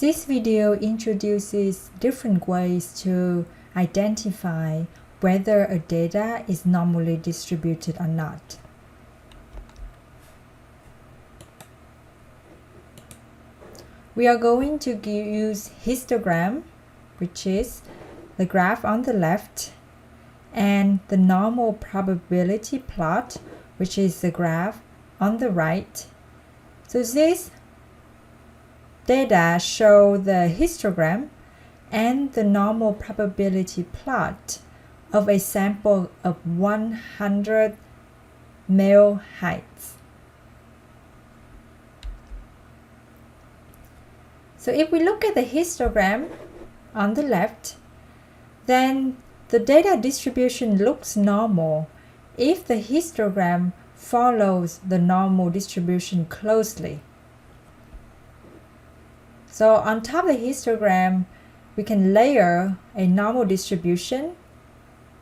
This video introduces different ways to identify whether a data is normally distributed or not. We are going to use histogram, which is the graph on the left, and the normal probability plot, which is the graph on the right. So this data show the histogram and the normal probability plot of a sample of 100 male heights. So if we look at the histogram on the left, then the data distribution looks normal if the histogram follows the normal distribution closely. So on top of the histogram, we can layer a normal distribution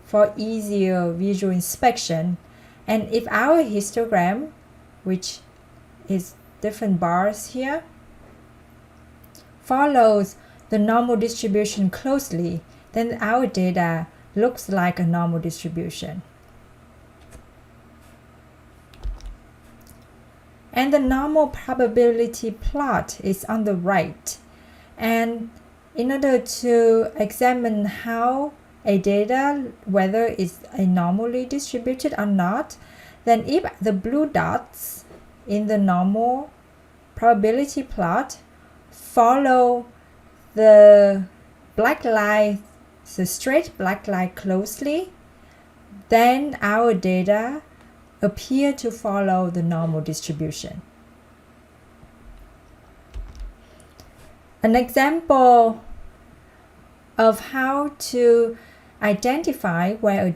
for easier visual inspection. And if our histogram, which is different bars here, follows the normal distribution closely, then our data looks like a normal distribution. And the normal probability plot is on the right. And in order to examine how a data, whether it's a normally distributed or not, then if the blue dots in the normal probability plot follow the black line, the straight black line closely, then our data appear to follow the normal distribution. An example of how to identify whether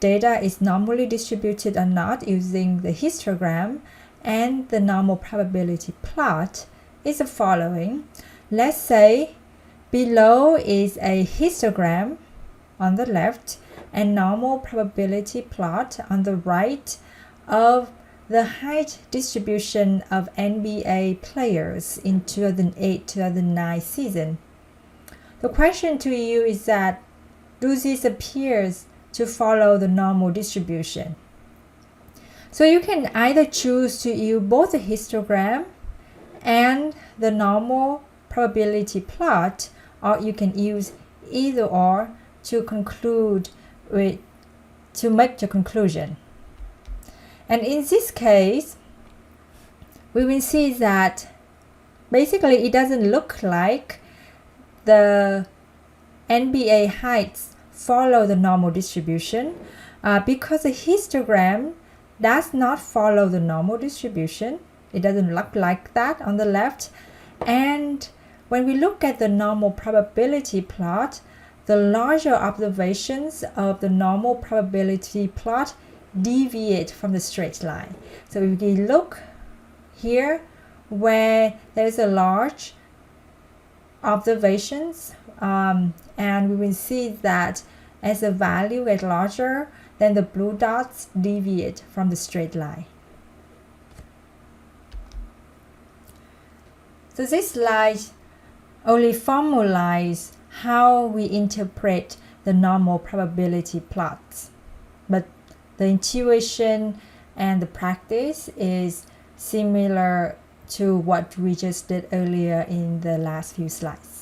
data is normally distributed or not using the histogram and the normal probability plot is the following. Let's say below is a histogram on the left and normal probability plot on the right of the height distribution of NBA players in 2008-2009 season. The question to you is that, do these appears to follow the normal distribution? So you can either choose to use both the histogram and the normal probability plot, or you can use either or to make the conclusion. And in this case, we will see that basically it doesn't look like the NBA heights follow the normal distribution because the histogram does not follow the normal distribution. It doesn't look like that on the left. And when we look at the normal probability plot, the larger observations of the normal probability plot deviate from the straight line. So if we look here where there's a large observations, and we will see that as the value gets larger, then the blue dots deviate from the straight line. So this slide only formalizes how we interpret the normal probability plots, but the intuition and the practice is similar to what we just did earlier in the last few slides.